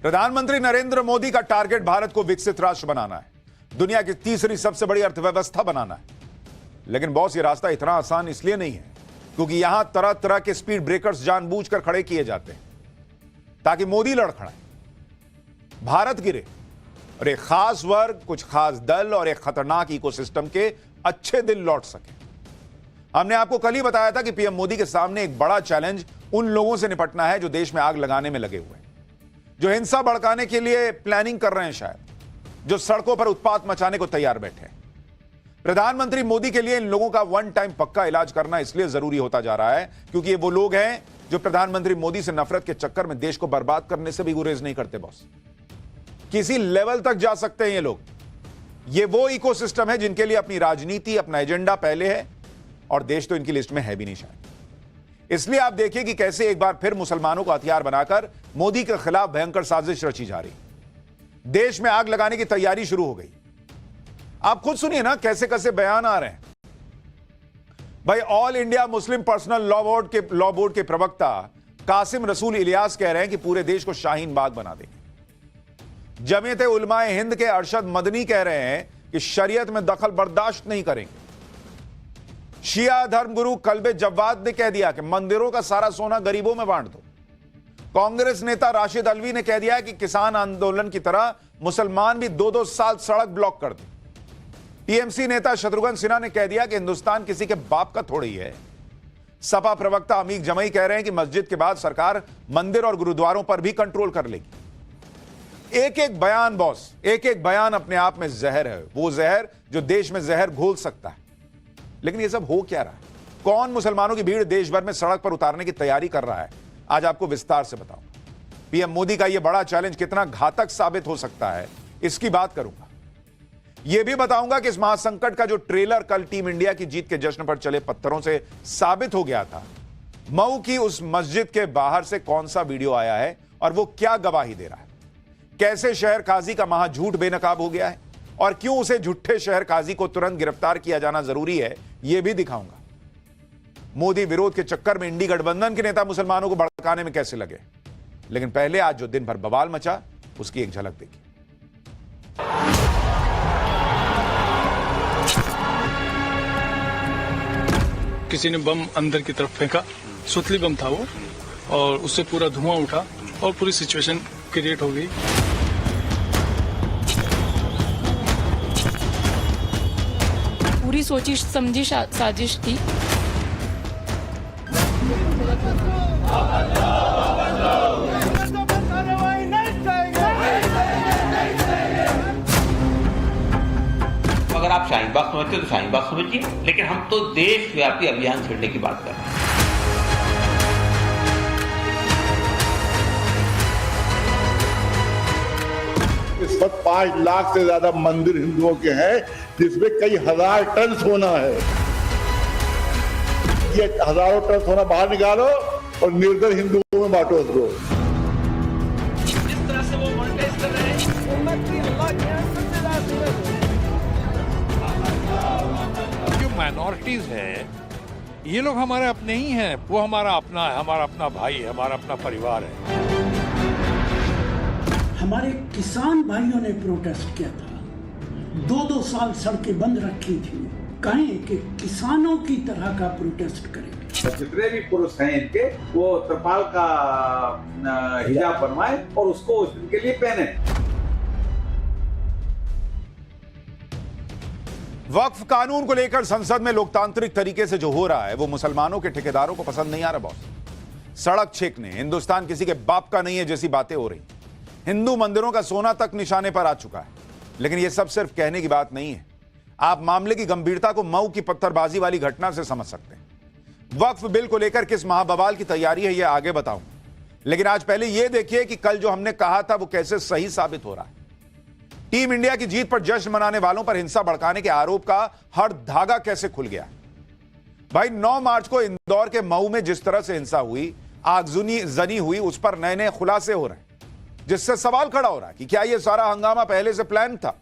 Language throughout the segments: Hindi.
प्रधानमंत्री नरेंद्र मोदी का टारगेट भारत को विकसित राष्ट्र बनाना है, दुनिया की तीसरी सबसे बड़ी अर्थव्यवस्था बनाना है। लेकिन बॉस, ये रास्ता इतना आसान इसलिए नहीं है क्योंकि यहां तरह तरह के स्पीड ब्रेकर्स जानबूझकर खड़े किए जाते हैं ताकि मोदी लड़खड़ाए, भारत गिरे और एक खास वर्ग, कुछ खास दल और एक खतरनाक इकोसिस्टम के अच्छे दिन लौट सके। हमने आपको कल ही बताया था कि पीएम मोदी के सामने एक बड़ा चैलेंज उन लोगों से निपटना है जो देश में आग लगाने में लगे हुए हैं, जो हिंसा भड़काने के लिए प्लानिंग कर रहे हैं, शायद जो सड़कों पर उत्पात मचाने को तैयार बैठे हैं। प्रधानमंत्री मोदी के लिए इन लोगों का वन टाइम पक्का इलाज करना इसलिए जरूरी होता जा रहा है क्योंकि ये वो लोग हैं जो प्रधानमंत्री मोदी से नफरत के चक्कर में देश को बर्बाद करने से भी गुरेज नहीं करते। बॉस, किसी लेवल तक जा सकते हैं ये लोग। ये वो इकोसिस्टम है जिनके लिए अपनी राजनीति, अपना एजेंडा पहले है और देश तो इनकी लिस्ट में है भी नहीं शायद। इसलिए आप देखिए कि कैसे एक बार फिर मुसलमानों को हथियार बनाकर मोदी के खिलाफ भयंकर साजिश रची जा रही। देश में आग लगाने की तैयारी शुरू हो गई। आप खुद सुनिए ना कैसे कैसे बयान आ रहे हैं। भाई, all India Muslim personal law board के प्रवक्ता कासिम रसूल इलियास कह रहे हैं कि पूरे देश को शाहीन बाग बना देंगे। जमीयत उलमाए हिंद के अरशद मदनी कह रहे हैं कि शरीयत में दखल बर्दाश्त नहीं करेंगे। शिया धर्मगुरु कल्बे जव्वाद ने कह दिया कि मंदिरों का सारा सोना गरीबों में बांट दो। कांग्रेस नेता राशिद अलवी ने कह दिया कि किसान आंदोलन की तरह मुसलमान भी 2-2 साल सड़क ब्लॉक कर दें। टीएमसी नेता शत्रुघ्न सिन्हा ने कह दिया कि हिंदुस्तान किसी के बाप का थोड़ी है। सपा प्रवक्ता अमीक जमई कह रहे हैं कि मस्जिद के बाद सरकार मंदिर और गुरुद्वारों पर भी कंट्रोल कर लेगी। एक एक बयान बॉस, एक एक बयान अपने आप में जहर है, वो जहर जो देश में जहर घोल सकता है। लेकिन ये सब हो क्या रहा है? कौन मुसलमानों की भीड़ देश भर में सड़क पर उतारने की तैयारी कर रहा है? आज आपको विस्तार से बताऊंगा। पीएम मोदी का यह बड़ा चैलेंज कितना घातक साबित हो सकता है, इसकी बात करूंगा। यह भी बताऊंगा कि इस महासंकट का जो ट्रेलर कल टीम इंडिया की जीत के जश्न पर चले पत्थरों से साबित हो गया था, मऊ की उस मस्जिद के बाहर से कौन सा वीडियो आया है और वो क्या गवाही दे रहा है। कैसे शहर काजी का महाझूठ बेनकाब हो गया है और क्यों उसे झूठे शहर काजी को तुरंत गिरफ्तार किया जाना जरूरी है, यह भी दिखाऊंगा। मोदी विरोध के चक्कर में इंडी गठबंधन के नेता मुसलमानों को भड़काने में कैसे लगे। लेकिन पहले आज जो दिन भर बवाल मचा उसकी एक झलक देखिए। किसी ने बम अंदर की तरफ फेंका, सुतली बम था वो, और उससे पूरा धुआं उठा और पूरी सिचुएशन क्रिएट हो गई। पूरी सोची समझी साजिश थी। अगर आप शाहीन बाग समझते तो शाहीन बाग समझिए, लेकिन हम तो देशव्यापी अभियान छेड़ने की बात कर रहे हैं। इस वक्त 5 लाख से ज्यादा मंदिर हिंदुओं के हैं जिसमें कई हजार टन सोना है। ये हजारों टन सोना बाहर निकालो और निर्धन हिंदुओं में बांटो उसको। जिस तरह से वो मॉनिटाइज कर रहे हैं, जो माइनॉरिटीज हैं, ये लोग हमारे अपने ही हैं। वो हमारा अपना है, हमारा अपना भाई है, हमारा अपना परिवार है। हमारे किसान भाइयों ने प्रोटेस्ट किया था, 2-2 साल सड़कें बंद रखी थी। कहें कि किसानों की तरह का प्रोटेस्ट करेंगे। जितने भी पुरुष हैं इनके, वो त्रिपाल का हिजाब बनवाए और उसको उस दिन के लिए पहने। वक्फ कानून को लेकर संसद में लोकतांत्रिक तरीके से जो हो रहा है वो मुसलमानों के ठेकेदारों को पसंद नहीं आ रहा। बॉस, सड़क छेकने, हिंदुस्तान किसी के बाप का नहीं है जैसी बातें हो रही। हिंदू मंदिरों का सोना तक निशाने पर आ चुका है। लेकिन यह सब सिर्फ कहने की बात नहीं है। आप मामले की गंभीरता को मऊ की पत्थरबाजी वाली घटना से समझ सकते हैं। वक्फ बिल को लेकर किस महाबवाल की तैयारी है यह आगे बताऊंगा, लेकिन आज पहले यह देखिए कि कल जो हमने कहा था वो कैसे सही साबित हो रहा है। टीम इंडिया की जीत पर जश्न मनाने वालों पर हिंसा भड़काने के आरोप का हर धागा कैसे खुल गया। भाई, 9 मार्च को इंदौर के मऊ में जिस तरह से हिंसा हुई, आगजनी हुई, उस पर नए नए खुलासे हो रहे हैं, जिससे सवाल खड़ा हो रहा है कि क्या यह सारा हंगामा पहले से प्लान था?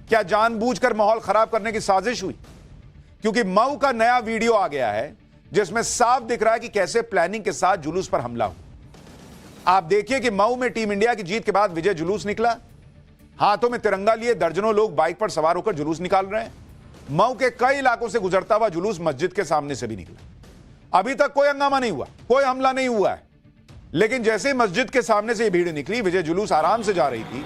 क्या जानबूझकर माहौल खराब करने की साजिश हुई? क्योंकि मऊ का नया वीडियो आ गया है जिसमें साफ दिख रहा है कि कैसे प्लानिंग के साथ जुलूस पर हमला हुआ। आप देखिए कि मऊ में टीम इंडिया की जीत के बाद विजय जुलूस निकला, हाथों में तिरंगा लिए दर्जनों लोग बाइक पर सवार होकर जुलूस निकाल रहे हैं। मऊ के कई इलाकों से गुजरता हुआ जुलूस मस्जिद के सामने से भी निकला। अभी तक कोई हंगामा नहीं हुआ, कोई हमला नहीं हुआ है, लेकिन जैसे ही मस्जिद के सामने से भीड़ निकली, विजय जुलूस आराम से जा रही थी।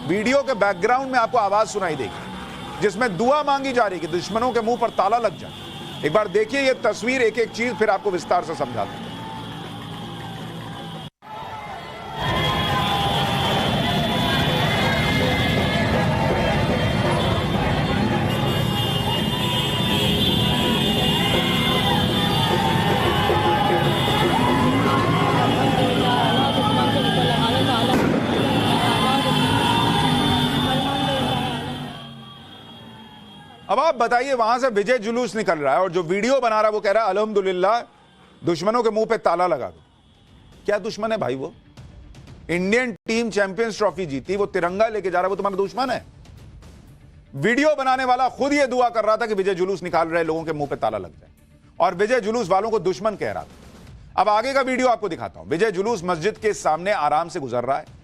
वीडियो के बैकग्राउंड में आपको आवाज सुनाई देगी जिसमें दुआ मांगी जा रही कि दुश्मनों के मुंह पर ताला लग जाए। एक बार देखिए ये तस्वीर, एक एक चीज फिर आपको विस्तार से समझाता हूं। अब आप बताइए, वहां से विजय जुलूस निकल रहा है और जो वीडियो बना रहा है वो कह रहा है अल्हम्दुलिल्लाह दुश्मनों के मुंह पे ताला लगा दो। क्या दुश्मन है भाई? वो इंडियन टीम चैंपियंस ट्रॉफी जीती, वो तिरंगा लेके जा रहा है, वो तुम्हारा दुश्मन है? वीडियो बनाने वाला खुद ये दुआ कर रहा था कि विजय जुलूस निकाल रहे लोगों के मुंह पे ताला लग जाए और विजय जुलूस वालों को दुश्मन कह रहा था। अब आगे का वीडियो आपको दिखाता हूं। विजय जुलूस मस्जिद के सामने आराम से गुजर रहा है,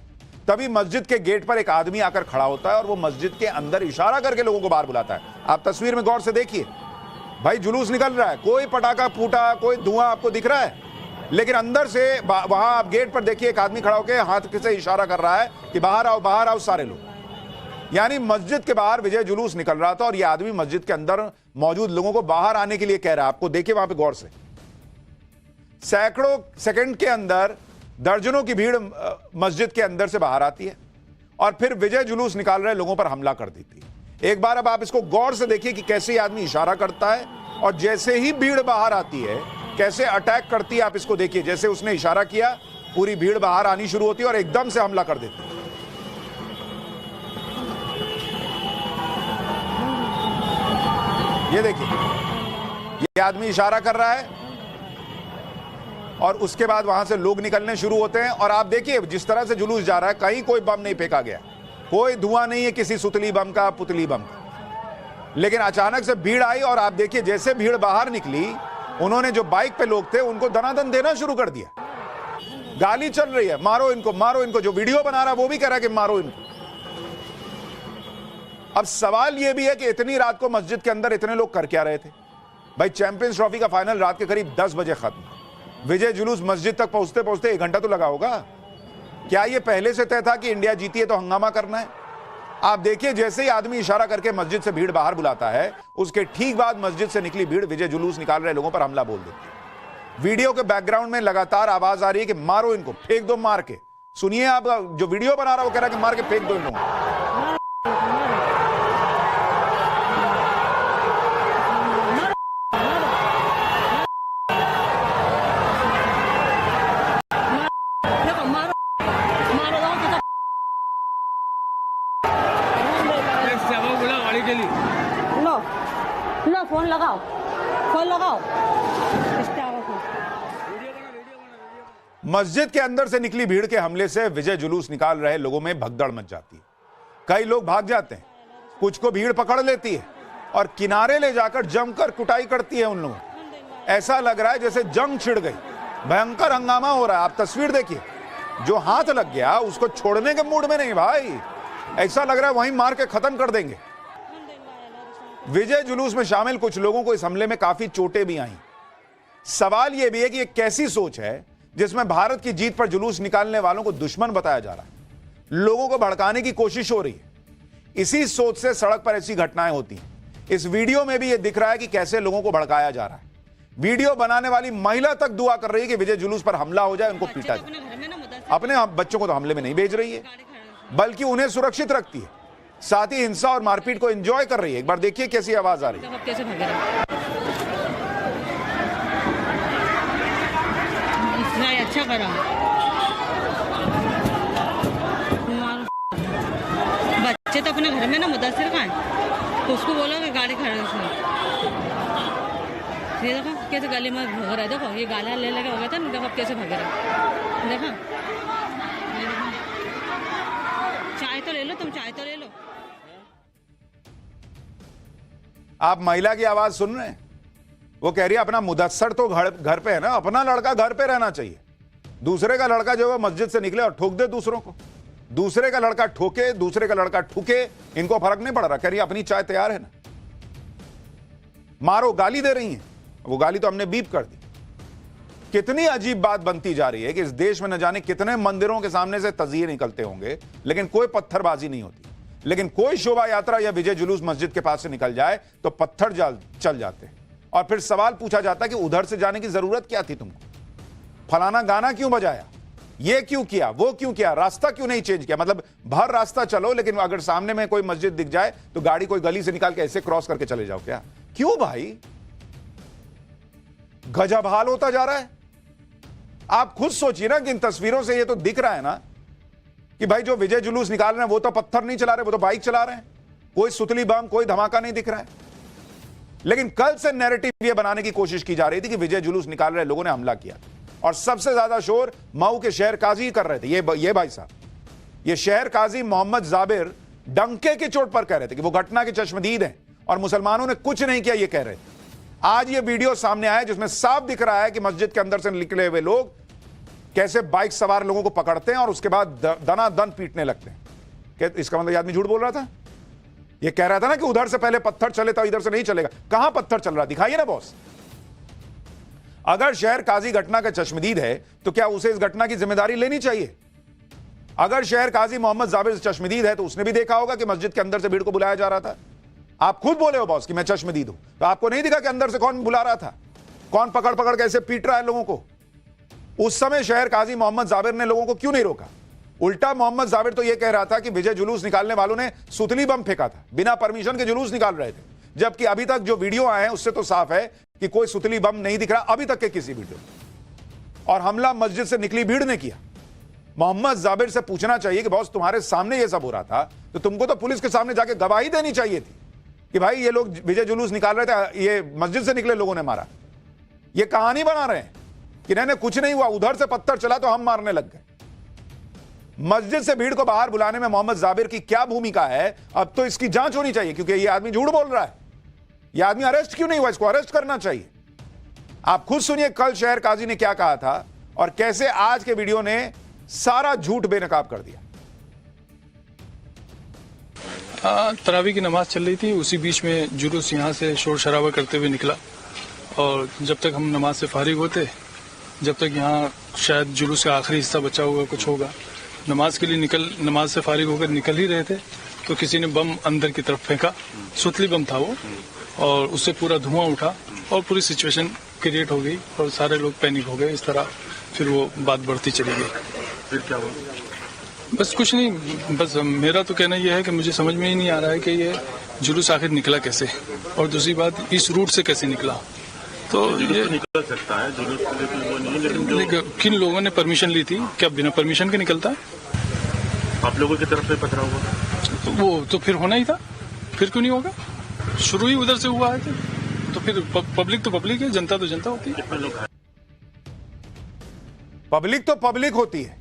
तभी मस्जिद के गेट पर एक आदमी आकर खड़ा होता है और वो मस्जिद के अंदर इशारा करके लोगों को बाहर बुलाता है। आप तस्वीर में गौर से देखिए, भाई जुलूस निकल रहा है, कोई पटाखा फूटा, कोई धुआं आपको दिख रहा है, लेकिन अंदर से वहां आप गेट पर देखिए एक आदमी खड़ा होकर हाथ से इशारा कर रहा है कि बाहर आओ सारे लोग। यानी मस्जिद के बाहर विजय जुलूस निकल रहा था और यह आदमी मस्जिद के अंदर मौजूद लोगों को बाहर आने के लिए कह रहा है। आपको देखिए वहां पे गौर से, सैकड़ों सेकंड के अंदर दर्जनों की भीड़ मस्जिद के अंदर से बाहर आती है और फिर विजय जुलूस निकाल रहे लोगों पर हमला कर देती है। एक बार अब आप इसको गौर से देखिए कि कैसे आदमी इशारा करता है और जैसे ही भीड़ बाहर आती है कैसे अटैक करती है। आप इसको देखिए, जैसे उसने इशारा किया पूरी भीड़ बाहर आनी शुरू होती है और एकदम से हमला कर देती है। ये देखिए, ये आदमी इशारा कर रहा है और उसके बाद वहां से लोग निकलने शुरू होते हैं। और आप देखिए जिस तरह से जुलूस जा रहा है, कहीं कोई बम नहीं फेंका गया, कोई धुआं नहीं है किसी सुतली बम का, पुतली बम का, लेकिन अचानक से भीड़ आई और आप देखिए जैसे भीड़ बाहर निकली, उन्होंने जो बाइक पे लोग थे उनको दनादन देना शुरू कर दिया। गाली चल रही है, मारो इनको, मारो इनको। जो वीडियो बना रहा है वो भी कह रहा है कि मारो इनको। अब सवाल यह भी है कि इतनी रात को मस्जिद के अंदर इतने लोग कर क्या रहे थे? भाई चैंपियंस ट्रॉफी का फाइनल रात के करीब 10 बजे खत्म, विजय जुलूस मस्जिद तक पहुंचते पहुंचते 1 घंटा तो लगा होगा। क्या यह पहले से तय था कि इंडिया जीती है तो हंगामा करना है? आप देखिए जैसे ही आदमी इशारा करके मस्जिद से भीड़ बाहर बुलाता है, उसके ठीक बाद मस्जिद से निकली भीड़ विजय जुलूस निकाल रहे लोगों पर हमला बोल देती है। वीडियो के बैकग्राउंड में लगातार आवाज आ रही है कि मारो इनको, फेंक दो मार के। सुनिए, आप जो वीडियो बना रहा है वो कह रहा है कि मार के फेंक दो इन लोगों को। लो फोन लगाओ, फोन लगाओ। मस्जिद के अंदर से निकली भीड़ के हमले से विजय जुलूस निकाल रहे लोगों में भगदड़ मच जाती है। कई लोग भाग जाते हैं, कुछ को भीड़ पकड़ लेती है और किनारे ले जाकर जमकर कुटाई करती है उन लोगों। ऐसा लग रहा है जैसे जंग छिड़ गई, भयंकर हंगामा हो रहा है। आप तस्वीर देखिए, जो हाथ लग गया उसको छोड़ने के मूड में नहीं भाई, ऐसा लग रहा है वहीं मार के खत्म कर देंगे। विजय जुलूस में शामिल कुछ लोगों को इस हमले में काफी चोटें भी आई। सवाल यह भी है कि यह कैसी सोच है जिसमें भारत की जीत पर जुलूस निकालने वालों को दुश्मन बताया जा रहा है, लोगों को भड़काने की कोशिश हो रही है। इसी सोच से सड़क पर ऐसी घटनाएं होती हैं। इस वीडियो में भी यह दिख रहा है कि कैसे लोगों को भड़काया जा रहा है। वीडियो बनाने वाली महिला तक दुआ कर रही है कि विजय जुलूस पर हमला हो जाए, उनको पीटा जाए। अपने बच्चों को तो हमले में नहीं भेज रही है, बल्कि उन्हें सुरक्षित रखती है, साथ ही हिंसा और मारपीट को एंजॉय कर रही है। एक बार देखिए कैसी आवाज आ रही है। कैसे भागे अच्छा करा, बच्चे तो अपने घर में ना, मुदस्सिर कहाँ है, तो उसको बोलो कि गाड़ी खड़ा है उसमें। ये देखो कैसे गले में भाग रहा है, देखो ये गाला ले लगे हो गया था ना, देखो कैसे भाग रहा है, देखो। चाय तो ले लो, तुम चाय तो ले लो। आप महिला की आवाज सुन रहे हैं? वो कह रही है अपना मुदस्सर तो घर पे है ना, अपना लड़का घर पे रहना चाहिए, दूसरे का लड़का जो है मस्जिद से निकले और ठोक दे दूसरों को, दूसरे का लड़का ठोके, दूसरे का लड़का ठुके, इनको फर्क नहीं पड़ रहा, कह रही अपनी चाय तैयार है ना, मारो, गाली दे रही हैं। वो गाली तो हमने बीप कर दी। कितनी अजीब बात बनती जा रही है कि इस देश में न जाने कितने मंदिरों के सामने से तजिए निकलते होंगे, लेकिन कोई पत्थरबाजी नहीं होती। लेकिन कोई शोभा यात्रा या विजय जुलूस मस्जिद के पास से निकल जाए तो पत्थर चल जाते हैं। और फिर सवाल पूछा जाता है कि उधर से जाने की जरूरत क्या थी तुमको, फलाना गाना क्यों बजाया, ये क्यों किया, वो क्यों किया, रास्ता क्यों नहीं चेंज किया। मतलब भर रास्ता चलो, लेकिन अगर सामने में कोई मस्जिद दिख जाए तो गाड़ी कोई गली से निकाल के ऐसे क्रॉस करके चले जाओ क्या? क्यों भाई? गजब हाल होता जा रहा है। आप खुद सोचिए ना कि इन तस्वीरों से ये तो दिख रहा है ना कि भाई जो विजय जुलूस निकाल रहे हैं वो तो पत्थर नहीं चला रहे, वो तो बाइक चला रहे हैं, कोई सुतली बम, कोई धमाका नहीं दिख रहा है। लेकिन कल से नैरेटिव ये बनाने की कोशिश की जा रही थी कि विजय जुलूस निकाल रहे लोगों ने हमला किया, और सबसे ज्यादा शोर मऊ के शहर काजी कर रहे थे। ये भाई साहब, ये शहर काजी मोहम्मद जाबिर डंके की चोट पर कह रहे थे कि वो घटना के चश्मदीद हैं और मुसलमानों ने कुछ नहीं किया, ये कह रहे थे। आज ये वीडियो सामने आया जिसमें साफ दिख रहा है कि मस्जिद के अंदर से निकले हुए लोग कैसे बाइक सवार लोगों को पकड़ते हैं और उसके बाद दनादन पीटने लगते हैं। क्या इसका मतलब आदमी झूठ बोल रहा था? ये कह रहा था ना कि उधर से पहले पत्थर चले तो इधर से नहीं चलेगा। कहां पत्थर चल रहा, दिखाइए ना बॉस। अगर शहर काजी घटना का चश्मदीद है तो क्या उसे इस घटना की जिम्मेदारी लेनी चाहिए? अगर शहर काजी मोहम्मद जाबिर चश्मदीद है तो उसने भी देखा होगा कि मस्जिद के अंदर से भीड़ को बुलाया जा रहा था। आप खुद बोले हो बॉस कि मैं चश्मदीद हूं, तो आपको नहीं दिखा कि अंदर से कौन बुला रहा था, कौन पकड़ पकड़ कैसे पीट रहा है लोगों को? उस समय शहर काजी मोहम्मद जाबिर ने लोगों को क्यों नहीं रोका? उल्टा मोहम्मद जाबिर तो यह कह रहा था कि विजय जुलूस निकालने वालों ने सुतली बम फेंका था, बिना परमिशन के जुलूस निकाल रहे थे। जबकि अभी तक जो वीडियो आए हैं उससे तो साफ है कि कोई सुतली बम नहीं दिख रहा अभी तक के किसी वीडियो में। और हमला मस्जिद से निकली भीड़ ने किया। मोहम्मद जाबिर से पूछना चाहिए कि बॉस तुम्हारे सामने यह सब हो रहा था तो तुमको तो पुलिस के सामने जाके गवाही देनी चाहिए थी कि भाई ये लोग विजय जुलूस निकाल रहे थे, ये मस्जिद से निकले लोगों ने मारा। ये कहानी बना रहे हैं कि नहीं कुछ नहीं हुआ, उधर से पत्थर चला तो हम मारने लग गए। मस्जिद से भीड़ को बाहर बुलाने में मोहम्मद जाबिर की क्या भूमिका है, अब तो इसकी जांच होनी चाहिए, क्योंकि ये आदमी झूठ बोल रहा है। ये आदमी अरेस्ट क्यों नहीं हुआ? इसको अरेस्ट करना चाहिए। आप खुद सुनिए कल शहर काजी ने क्या कहा था और कैसे आज के वीडियो ने सारा झूठ बेनकाब कर दिया। तरावी की नमाज चल रही थी, उसी बीच में जुलूस यहाँ से शोर शराबा करते हुए निकला, और जब तक हम नमाज से फारिग होते, जब तक यहाँ शायद जुलूस का आखिरी हिस्सा बचा हुआ कुछ होगा, नमाज के लिए नमाज से फारिग होकर निकल ही रहे थे तो किसी ने बम अंदर की तरफ फेंका। सुतली बम था वो, और उससे पूरा धुआं उठा और पूरी सिचुएशन क्रिएट हो गई और सारे लोग पैनिक हो गए। इस तरह फिर वो बात बढ़ती चली गई। फिर क्या हुआ? बस कुछ नहीं, बस मेरा तो कहना यह है कि मुझे समझ में ही नहीं आ रहा है कि ये जुलूस आखिर निकला कैसे, और दूसरी बात इस रूट से कैसे निकला। तो ये निकल सकता है जुलूस के लिए, वो नहीं, लेकिन किन लोगों ने परमिशन ली थी? क्या बिना परमिशन के निकलता है? आप लोगों की तरफ से पथरा हुआ तो वो तो फिर होना ही था, फिर क्यों नहीं होगा? शुरू ही उधर से हुआ है तो फिर पब्लिक तो पब्लिक है, जनता तो जनता होती है। कितने लोग हैं? पब्लिक तो पब्लिक होती है,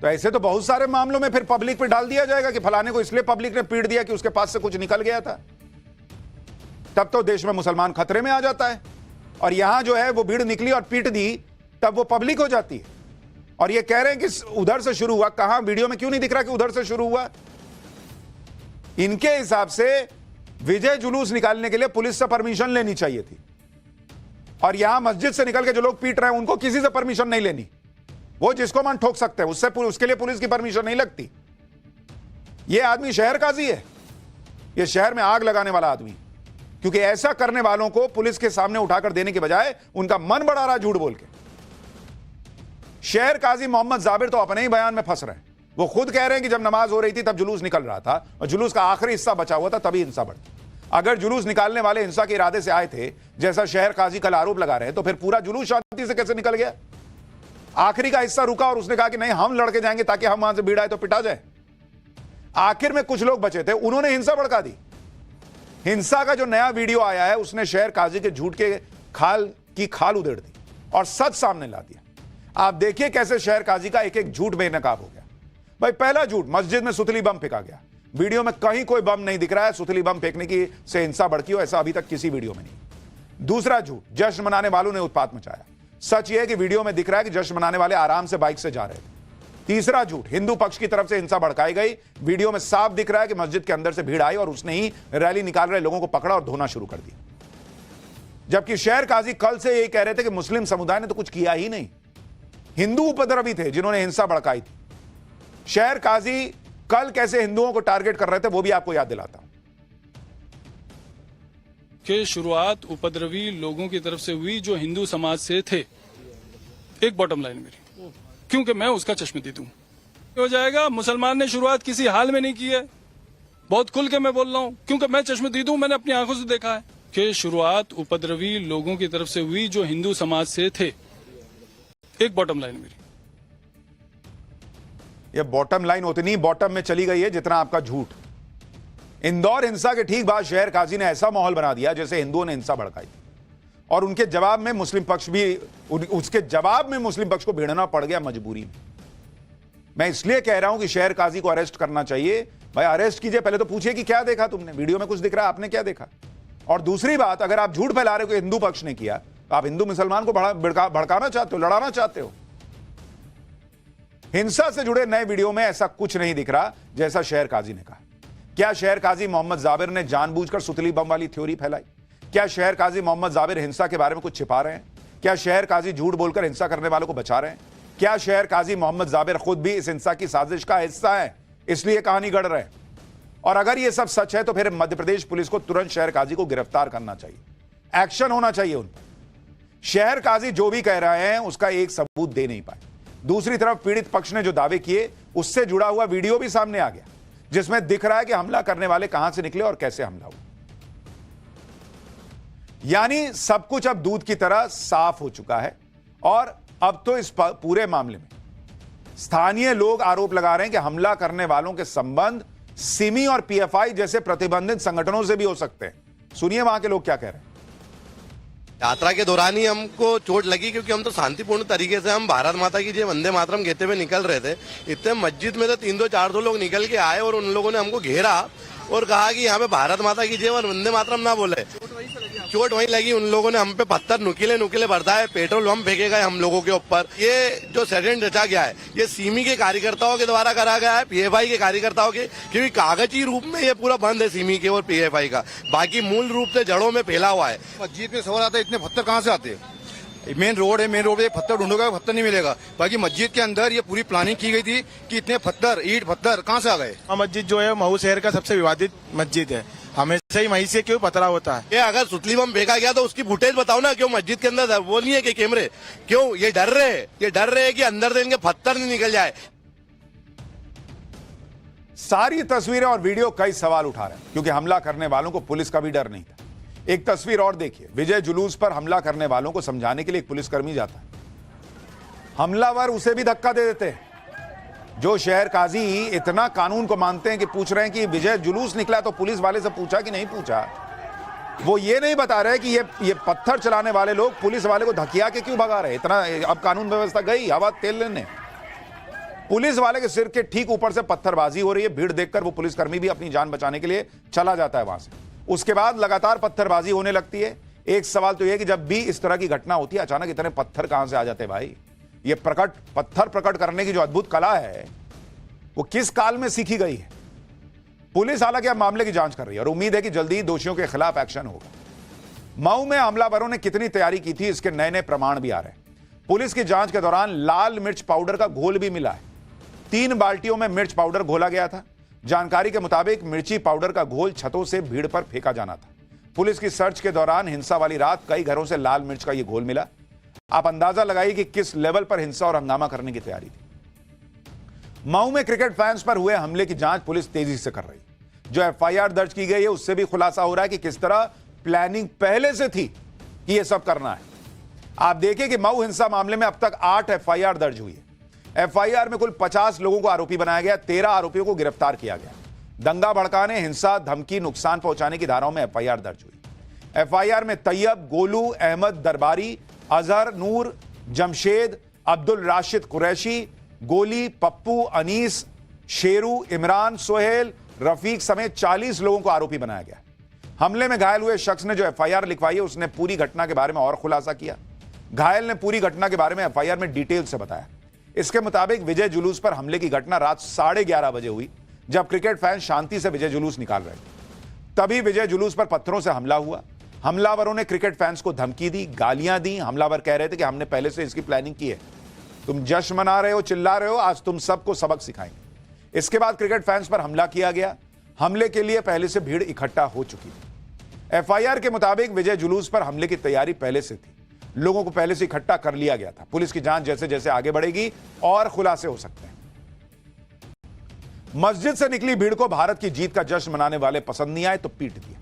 तो ऐसे तो बहुत सारे मामलों में फिर पब्लिक पे डाल दिया जाएगा कि फलाने को इसलिए पब्लिक ने पीट दिया कि उसके पास से कुछ निकल गया था। तब तो देश में मुसलमान खतरे में आ जाता है। और यहां जो है वो भीड़ निकली और पीट दी, तब वो पब्लिक हो जाती है। और ये कह रहे हैं कि उधर से शुरू हुआ, कहां वीडियो में क्यों नहीं दिख रहा कि उधर से शुरू हुआ? इनके हिसाब से विजय जुलूस निकालने के लिए पुलिस से परमिशन लेनी चाहिए थी, और यहां मस्जिद से निकल के जो लोग पीट रहे हैं उनको किसी से परमिशन नहीं लेनी। वो जिसको मन ठोक सकते हैं, उसके लिए पुलिस की परमिशन नहीं लगती। ये आदमी शहर काजी है, ये शहर में आग लगाने वाला आदमी, क्योंकि ऐसा करने वालों को पुलिस के सामने उठाकर देने के बजाय उनका मन बढ़ा रहा झूठ बोल के। शहर काजी मोहम्मद जाबिर तो अपने ही बयान में फंस रहे हैं। वो खुद कह रहे हैं कि जब नमाज हो रही थी तब जुलूस निकल रहा था और जुलूस का आखिरी हिस्सा बचा हुआ था, तभी हिंसा बढ़ती। अगर जुलूस निकालने वाले हिंसा के इरादे से आए थे, जैसा शहर काजी कल आरोप लगा रहे हैं, तो फिर पूरा जुलूस शांति से कैसे निकल गया? आखिरी का हिस्सा रुका और उसने कहा कि नहीं हम लड़के जाएंगे ताकि हम वहां से भीड़ आए तो पिटा जाए। आखिर में कुछ लोग बचे थे, उन्होंने हिंसा भड़का दी। हिंसा का जो नया वीडियो आया है उसने शहर काजी के झूठ के खाल उधेड़ दी और सच सामने ला दिया। आप देखिए कैसे शहर काजी का एक एक झूठ बेनकाब हो गया। भाई पहला झूठ, मस्जिद में सुतली बम फेंका गया। वीडियो में कहीं कोई बम नहीं दिख रहा है, सुतली बम फेंकने की से हिंसा भड़की हो ऐसा अभी तक किसी वीडियो में नहीं। दूसरा झूठ, जश्न मनाने वालों ने उत्पात मचाया। सच यह है कि वीडियो में दिख रहा है कि जश्न मनाने वाले आराम से बाइक से जा रहे थे। तीसरा झूठ, हिंदू पक्ष की तरफ से हिंसा भड़काई गई। वीडियो में साफ दिख रहा है कि मस्जिद के अंदर से भीड़ आई और उसने ही रैली निकाल रहे लोगों को पकड़ा और धोना शुरू कर दिया। जबकि शहर काजी कल से यही कह रहे थे कि मुस्लिम समुदाय ने तो कुछ किया ही नहीं, हिंदू उपद्रवी थे जिन्होंने हिंसा भड़काई थी। शहर काजी कल कैसे हिंदुओं को टारगेट कर रहे थे वो भी आपको याद दिलाता हूं कि शुरुआत उपद्रवी लोगों की तरफ से हुई जो हिंदू समाज से थे। एक बॉटम लाइन मेरी, क्योंकि मैं उसका चश्मदीद हूं। हो जाएगा, मुसलमान ने शुरुआत किसी हाल में नहीं की है। बहुत खुल के मैं बोल रहा हूं, क्योंकि मैं चश्मदीद हूं, मैंने अपनी आंखों से देखा है कि शुरुआत उपद्रवी लोगों की तरफ से हुई जो हिंदू समाज से थे। एक बॉटम लाइन मेरी। ये बॉटम लाइन उतनी बॉटम में चली गई है जितना आपका झूठ। इंदौर हिंसा के ठीक बाद शहर काजी ने ऐसा माहौल बना दिया जैसे हिंदुओं ने हिंसा भड़काई थी और उनके जवाब में मुस्लिम पक्ष भी, उसके जवाब में मुस्लिम पक्ष को भिड़ना पड़ गया मजबूरी में। मैं इसलिए कह रहा हूं कि शहर काजी को अरेस्ट करना चाहिए। भाई अरेस्ट कीजिए, पहले तो पूछिए कि क्या देखा तुमने, वीडियो में कुछ दिख रहा है, आपने क्या देखा। और दूसरी बात, अगर आप झूठ फैला रहे हो कि हिंदू पक्ष ने किया तो आप हिंदू मुसलमान को भड़काना चाहते हो, लड़ाना चाहते हो। हिंसा से जुड़े नए वीडियो में ऐसा कुछ नहीं दिख रहा जैसा शहर काजी ने कहा। क्या शहर काजी मोहम्मद जाबिर ने जानबूझकर सुतली बम वाली थ्योरी फैलाई? क्या शहर काजी मोहम्मद जाबिर हिंसा के बारे में कुछ छिपा रहे हैं? क्या शहर काजी झूठ बोलकर हिंसा करने वालों को बचा रहे हैं? क्या शहर काजी मोहम्मद जाबिर खुद भी इस हिंसा की साजिश का हिस्सा है, इसलिए कहानी गढ़ रहे हैं? और अगर यह सब सच है तो फिर मध्य प्रदेश पुलिस को तुरंत शहर काजी को गिरफ्तार करना चाहिए, एक्शन होना चाहिए उन पर। शहर काजी जो भी कह रहे हैं उसका एक सबूत दे नहीं पाए। दूसरी तरफ पीड़ित पक्ष ने जो दावे किए उससे जुड़ा हुआ वीडियो भी सामने आ गया जिसमें दिख रहा है कि हमला करने वाले कहां से निकले और कैसे हमला हुआ। यानी सब कुछ अब दूध की तरह साफ हो चुका है और अब तो इस पूरे मामले में स्थानीय लोग आरोप लगा रहे हैं कि हमला करने वालों के संबंध सिमी और पीएफआई जैसे प्रतिबंधित संगठनों से भी हो सकते हैं। सुनिए वहां के लोग क्या कह रहे हैं। यात्रा के दौरान ही हमको चोट लगी क्योंकि हम तो शांतिपूर्ण तरीके से हम भारत माता की जय वंदे मातरम कहते हुए निकल रहे थे। इतने मस्जिद में तो 300-400 लोग निकल के आए और उन लोगों ने हमको घेरा और कहा कि यहाँ पे भारत माता की जय और वंदे मातरम ना बोले। चोट वहीं लगी। उन लोगों ने हम पे पत्थर नुकीले बरसाए, पेट्रोल बम फेंके गए हम लोगों के ऊपर। ये जो षड्यंत्र रचा गया है ये सीमी के कार्यकर्ताओं के द्वारा करा गया है, पीएफआई के कार्यकर्ताओं के, क्योंकि कागजी रूप में ये पूरा बंद है सीमी के और पीएफआई का, बाकी मूल रूप से जड़ों में फैला हुआ है। मस्जिद में सवाल आता है इतने पत्थर कहाँ से आते हैं? मेन रोड है, मेन रोड पे पत्थर ढूंढोगे पत्थर नहीं मिलेगा। बाकी मस्जिद के अंदर ये पूरी प्लानिंग की गई थी कि इतने पत्थर, ईंट पत्थर कहाँ से आ गए? मस्जिद जो है महू शहर का सबसे विवादित मस्जिद है, हमेशा ही वहीं से क्यों पतरा होता है। ये अगर सुतली बम फेंका गया तो उसकी फुटेज बताओ ना, क्यों मस्जिद के अंदर वो नहीं है कि कैमरे? क्यों ये डर रहे हैं कि अंदर से इनके पत्थर नहीं निकल जाए। सारी तस्वीरें और वीडियो कई सवाल उठा रहे हैं क्योंकि हमला करने वालों को पुलिस का भी डर नहीं था। एक तस्वीर और देखिए, विजय जुलूस पर हमला करने वालों को समझाने के लिए एक पुलिसकर्मी जाता है, हमलावर उसे भी धक्का दे देते हैं। जो शहर काजी इतना कानून को मानते हैं कि पूछ रहे हैं कि विजय जुलूस निकला तो पुलिस वाले से पूछा कि नहीं पूछा, वो ये नहीं बता रहे कि ये पत्थर चलाने वाले लोग पुलिस वाले को धकिया के क्यों भगा रहे। इतना अब कानून व्यवस्था गई हवा तेल लेने। पुलिस वाले के सिर के ठीक ऊपर से पत्थरबाजी हो रही है। भीड़ देखकर वो पुलिसकर्मी भी अपनी जान बचाने के लिए चला जाता है वहां से। उसके बाद लगातार पत्थरबाजी होने लगती है। एक सवाल तो यह कि जब भी इस तरह की घटना होती है अचानक इतने पत्थर कहां से आ जाते हैं भाई? ये पत्थर प्रकट करने की जो अद्भुत कला है वो किस काल में सीखी गई है? पुलिस हालांकि अब मामले की जांच कर रही है और उम्मीद है कि जल्दी ही दोषियों के खिलाफ एक्शन होगा। मऊ में हमलावरों ने कितनी तैयारी की थी इसके नए नए प्रमाण भी आ रहे हैं। पुलिस की जांच के दौरान लाल मिर्च पाउडर का घोल भी मिला है। 3 बाल्टियों में मिर्च पाउडर घोला गया था। जानकारी के मुताबिक मिर्ची पाउडर का घोल छतों से भीड़ पर फेंका जाना था। पुलिस की सर्च के दौरान हिंसा वाली रात कई घरों से लाल मिर्च का यह घोल मिला। आप अंदाजा लगाइए कि किस लेवल पर हिंसा और हंगामा करने की तैयारी थी। मऊ में क्रिकेट फैंस पर हुए हमले की जांच पुलिस तेजी से कर रही है। जो एफआईआर दर्ज की गई है उससे भी खुलासा हो रहा है कि किस तरह प्लानिंग पहले से थी कि यह सब करना है। आप देखिए कि मऊ हिंसा मामले में अब तक 8 एफआईआर दर्ज हुई है। एफआईआर में कुल 50 लोगों को आरोपी बनाया गया, 13 आरोपियों को गिरफ्तार किया गया। दंगा भड़काने, हिंसा, धमकी, नुकसान पहुंचाने की धाराओं में एफआईआर दर्ज हुई। एफआईआर में तैयब, गोलू, अहमद दरबारी, अजहर, नूर, जमशेद, अब्दुल राशिद कुरैशी, गोली, पप्पू, अनीस, शेरू, इमरान, सोहेल, रफीक समेत 40 लोगों को आरोपी बनाया गया। हमले में घायल हुए शख्स ने जो एफआईआर लिखवाई है उसने पूरी घटना के बारे में और खुलासा किया। घायल ने पूरी घटना के बारे में एफआईआर में डिटेल से बताया। इसके मुताबिक विजय जुलूस पर हमले की घटना रात 11:30 बजे हुई, जब क्रिकेट फैन शांति से विजय जुलूस निकाल रहे थे। तभी विजय जुलूस पर पत्थरों से हमला हुआ। हमलावरों ने क्रिकेट फैंस को धमकी दी, गालियां दी। हमलावर कह रहे थे कि हमने पहले से इसकी प्लानिंग की है, तुम जश्न मना रहे हो, चिल्ला रहे हो, आज तुम सबको सबक सिखाएंगे। इसके बाद क्रिकेट फैंस पर हमला किया गया। हमले के लिए पहले से भीड़ इकट्ठा हो चुकी थी। एफआईआर के मुताबिक विजय जुलूस पर हमले की तैयारी पहले से थी, लोगों को पहले से इकट्ठा कर लिया गया था। पुलिस की जांच जैसे जैसे आगे बढ़ेगी और खुलासे हो सकते हैं। मस्जिद से निकली भीड़ को भारत की जीत का जश्न मनाने वाले पसंद नहीं आए तो पीट दिया।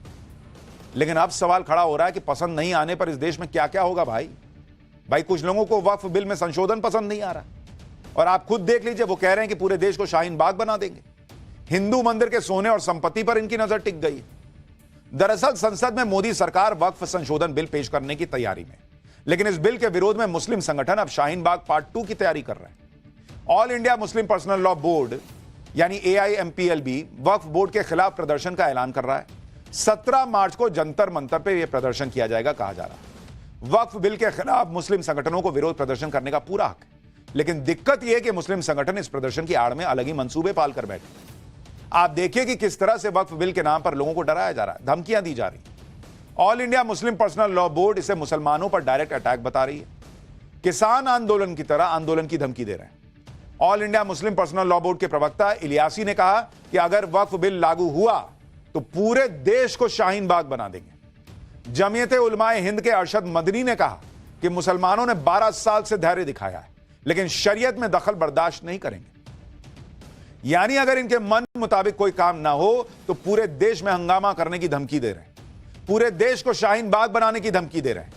लेकिन अब सवाल खड़ा हो रहा है कि पसंद नहीं आने पर इस देश में क्या क्या होगा। भाई कुछ लोगों को वक्फ बिल में संशोधन पसंद नहीं आ रहा, और आप खुद देख लीजिए, वो कह रहे हैं कि पूरे देश को शाहीन बाग बना देंगे। हिंदू मंदिर के सोने और संपत्ति पर इनकी नजर टिक गई। दरअसल संसद में मोदी सरकार वक्फ संशोधन बिल पेश करने की तैयारी में, लेकिन इस बिल के विरोध में मुस्लिम संगठन अब शाहीन बाग पार्ट 2 की तैयारी कर रहे हैं। All India Muslim personal law board यानी AIMPLB वक्फ बोर्ड के खिलाफ प्रदर्शन का ऐलान कर रहा है। 17 मार्च को जंतर मंतर पर यह प्रदर्शन किया जाएगा कहा जा रहा है। वक्फ बिल के खिलाफ मुस्लिम संगठनों को विरोध प्रदर्शन करने का पूरा हक है, लेकिन दिक्कत यह है कि मुस्लिम संगठन इस प्रदर्शन की आड़ में अलग ही मंसूबे पाल कर बैठे। आप देखिए कि किस तरह से वक्फ बिल के नाम पर लोगों को डराया जा रहा है, धमकियां दी जा रही। All India Muslim personal law board इसे मुसलमानों पर डायरेक्ट अटैक बता रही है। किसान आंदोलन की तरह आंदोलन की धमकी दे रहे हैं। All India Muslim personal law board के प्रवक्ता इलियासी ने कहा कि अगर वक्फ बिल लागू हुआ तो पूरे देश को शाहीन बाग बना देंगे। जमीयते उलमाए हिंद के अरशद मदनी ने कहा कि मुसलमानों ने 12 साल से धैर्य दिखाया है, लेकिन शरीयत में दखल बर्दाश्त नहीं करेंगे। यानी अगर इनके मन मुताबिक कोई काम ना हो तो पूरे देश में हंगामा करने की धमकी दे रहे हैं, पूरे देश को शाहीन बाग बनाने की धमकी दे रहे हैं।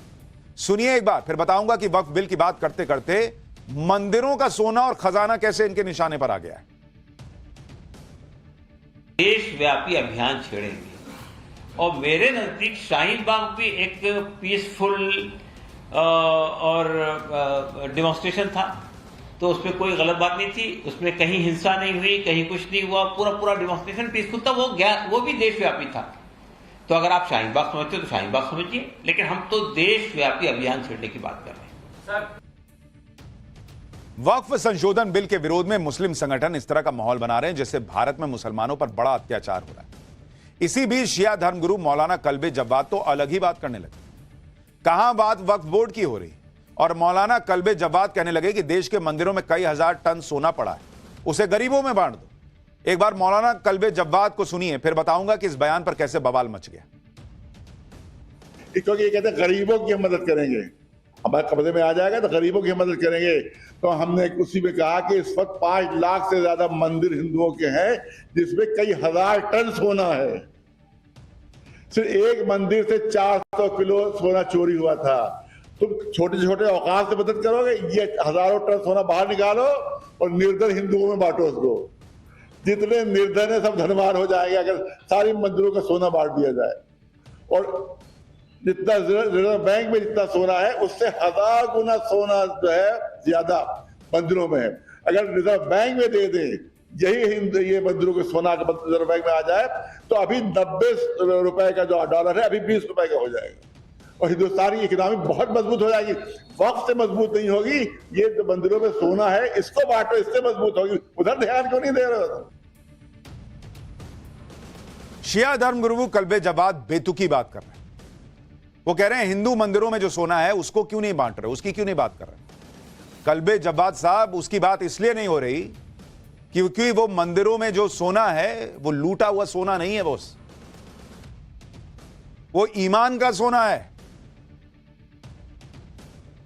सुनिए एक बार, फिर बताऊंगा कि वक्फ बिल की बात करते करते मंदिरों का सोना और खजाना कैसे इनके निशाने पर आ गया है। देशव्यापी अभियान छेड़ेंगे, और मेरे नजदीक शाहीन बाग भी एक पीसफुल और डेमोन्स्ट्रेशन था, तो उसमें कोई गलत बात नहीं थी, उसमें कहीं हिंसा नहीं हुई, कहीं कुछ नहीं हुआ, पूरा डेमोन्स्ट्रेशन पीसफुल था। वो भी देशव्यापी था। तो अगर आप शाहीन बाग समझते हो तो शाहीन बाग समझिए, लेकिन हम तो देशव्यापी अभियान छेड़ने की बात कर रहे हैं। वक्फ संशोधन बिल के विरोध में मुस्लिम संगठन इस तरह का माहौल बना रहे हैं जैसे भारत में मुसलमानों पर बड़ा अत्याचार हो रहा है। इसी बीच शिया धर्मगुरु मौलाना कल्बे जव्वाद तो अलग ही बात करने लगे। कहां बात वक्फ बोर्ड की हो रही, और मौलाना कल्बे जव्वाद कहने लगे कि देश के मंदिरों में कई हजार टन सोना पड़ा है, उसे गरीबों में बांट दो। एक बार मौलाना कल्बे जव्वाद को सुनिए, फिर बताऊंगा कि इस बयान पर कैसे बवाल मच गया। क्योंकि ये कहते हैं गरीबों की हम मदद करेंगे, हमारे कब्जे में आ जाएगा तो गरीबों की मदद करेंगे। तो हमने उसी में कहा कि इस वक्त 5 लाख से ज्यादा मंदिर हिंदुओं के हैं, जिसमें कई हजार टन सोना है। सिर्फ एक मंदिर से 400 किलो सोना चोरी हुआ था। तुम छोटे छोटे औकात से मदद करोगे, ये हजारों टन सोना बाहर निकालो और निर्धन हिंदुओं में बांटो उसको। जितने निर्धन है सब धनवान हो जाएंगे अगर सारे मंदिरों का सोना बांट दिया जाए। और जितना रिजर्व बैंक में जितना सोना है उससे 1000 गुना सोना जो है ज्यादा मंदिरों में है। अगर रिजर्व बैंक में दे दे यही ये मंदिरों के सोना रिजर्व बैंक में आ जाए तो अभी 90 रुपए का जो डॉलर है अभी 20 रुपए का हो जाएगा, और हिंदुस्तानी इकोनॉमी बहुत मजबूत हो जाएगी। वक्त से मजबूत नहीं होगी, ये जो मंदिरों में सोना है इसको बांटो, इससे मजबूत होगी। उधर ध्यान क्यों नहीं दे रहे हो? शिया धर्मगुरु कल्बे जव्वाद बेतुकी बात कर रहे हैं। वो कह रहे हैं हिंदू मंदिरों में जो सोना है उसको क्यों नहीं बांट रहे, उसकी क्यों नहीं बात कर रहे। कल्बे जव्वाद साहब, उसकी बात इसलिए नहीं हो रही क्योंकि वो मंदिरों में जो सोना है वो लूटा हुआ सोना नहीं है बॉस, वो ईमान का सोना है,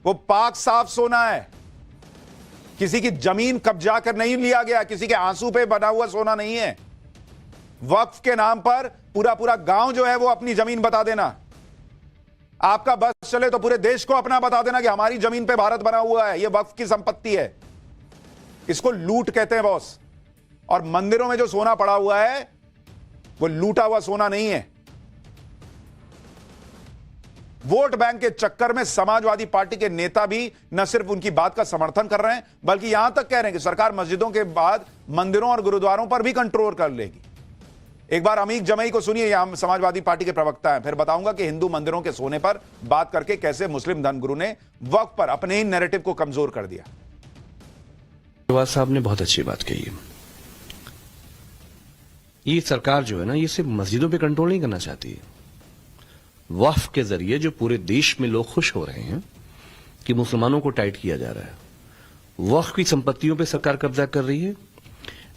वो पाक साफ सोना है। किसी की जमीन कब्जा कर नहीं लिया गया, किसी के आंसू पे बना हुआ सोना नहीं है। वक्फ के नाम पर पूरा गांव जो है वो अपनी जमीन बता देना, आपका बस चले तो पूरे देश को अपना बता देना कि हमारी जमीन पे भारत बना हुआ है, ये वक्फ की संपत्ति है। इसको लूट कहते हैं बॉस। और मंदिरों में जो सोना पड़ा हुआ है वो लूटा हुआ सोना नहीं है। वोट बैंक के चक्कर में समाजवादी पार्टी के नेता भी न सिर्फ उनकी बात का समर्थन कर रहे हैं बल्कि यहां तक कह रहे हैं कि सरकार मस्जिदों के बाद मंदिरों और गुरुद्वारों पर भी कंट्रोल कर लेगी। एक बार अमीक जमई को सुनिए, यहां समाजवादी पार्टी के प्रवक्ता हैं, फिर बताऊंगा कि हिंदू मंदिरों के सोने पर बात करके कैसे मुस्लिम धर्मगुरु ने वक्फ पर अपने ही नैरेटिव को कमजोर कर दिया। साहब ने बहुत अच्छी बात कही है। ये सरकार जो है ना, ये सिर्फ मस्जिदों पे कंट्रोल नहीं करना चाहती है। वक्फ के जरिए जो पूरे देश में लोग खुश हो रहे हैं कि मुसलमानों को टाइट किया जा रहा है, वक्फ की संपत्तियों पे सरकार कब्जा कर रही है।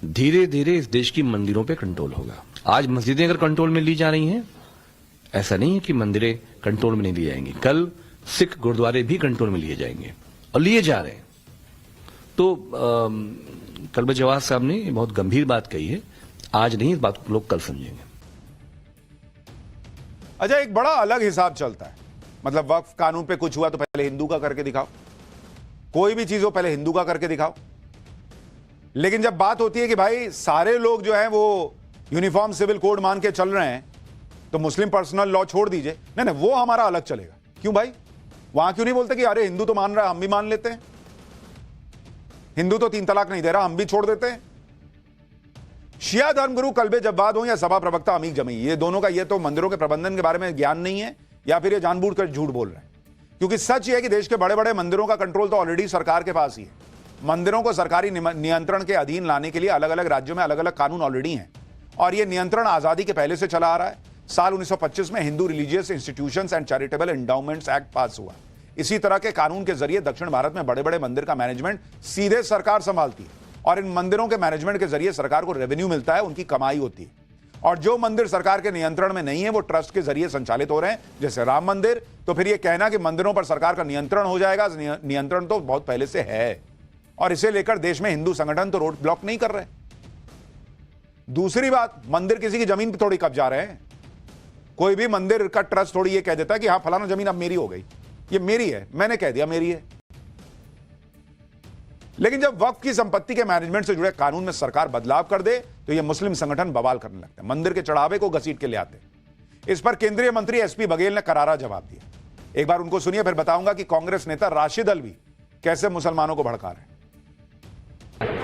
धीरे धीरे इस देश की मंदिरों पे कंट्रोल होगा। आज मस्जिदें अगर कंट्रोल में ली जा रही हैं, ऐसा नहीं है कि मंदिरें कंट्रोल में नहीं ली जाएंगी। कल सिख गुरुद्वारे भी कंट्रोल में लिए जाएंगे और लिए जा रहे हैं। तो कल जवाहर साहब ने बहुत गंभीर बात कही है। आज नहीं, इस बात को लोग कल समझेंगे। अच्छा, एक बड़ा अलग हिसाब चलता है। मतलब वक्फ कानून पे कुछ हुआ तो पहले हिंदू का करके दिखाओ, कोई भी चीज हो पहले हिंदू का करके दिखाओ। लेकिन जब बात होती है कि भाई सारे लोग जो हैं वो यूनिफॉर्म सिविल कोड मान के चल रहे हैं, तो मुस्लिम पर्सनल लॉ छोड़ दीजिए। नहीं, वो हमारा अलग चलेगा। क्यों भाई? वहां क्यों नहीं बोलते कि अरे हिंदू तो मान रहा है, हम भी मान लेते हैं। हिंदू तो 3 तलाक नहीं दे रहा, हम भी छोड़ देते हैं। शिया धर्मगुरु कल्बे जव्वाद हो या सभा प्रवक्ता अमीक जमई, ये दोनों का ये तो मंदिरों के प्रबंधन के बारे में ज्ञान नहीं है, या फिर ये जानबूझकर झूठ बोल रहे हैं। क्योंकि सच ये है कि देश के बड़े बड़े मंदिरों का कंट्रोल तो ऑलरेडी सरकार के पास ही है। मंदिरों को सरकारी नियंत्रण के अधीन लाने के लिए अलग अलग राज्यों में अलग अलग कानून ऑलरेडी हैं, और यह नियंत्रण आजादी के पहले से चला आ रहा है। साल 1925 में Hindu religious institutions and charitable endowments act पास हुआ। इसी तरह के कानून के जरिए दक्षिण भारत में बड़े बड़े मंदिर का मैनेजमेंट सीधे सरकार संभालती है, और इन मंदिरों के मैनेजमेंट के जरिए सरकार को रेवेन्यू मिलता है, उनकी कमाई होती है। और जो मंदिर सरकार के नियंत्रण में नहीं है वो ट्रस्ट के जरिए संचालित हो रहे हैं, जैसे राम मंदिर। तो फिर ये कहना कि मंदिरों पर सरकार का नियंत्रण हो जाएगा, नियंत्रण तो बहुत पहले से है, और इसे लेकर देश में हिंदू संगठन तो रोड ब्लॉक नहीं कर रहे। दूसरी बात, मंदिर किसी की जमीन पर थोड़ी कब्जा रहे हैं। कोई भी मंदिर का ट्रस्ट थोड़ी ये कह देता है कि हाँ फलाना जमीन अब मेरी हो गई, ये मेरी है, मैंने कह दिया मेरी है। लेकिन जब वक्फ की संपत्ति के मैनेजमेंट से जुड़े कानून में सरकार बदलाव कर दे तो ये मुस्लिम संगठन बवाल करने लगते हैं, मंदिर के चढ़ावे को घसीट के ले आते हैं। इस पर केंद्रीय मंत्री एसपी बघेल ने करारा जवाब दिया। एक बार उनको सुनिए, फिर बताऊंगा कि कांग्रेस नेता राशिद अलवी कैसे मुसलमानों को भड़का रहे हैं।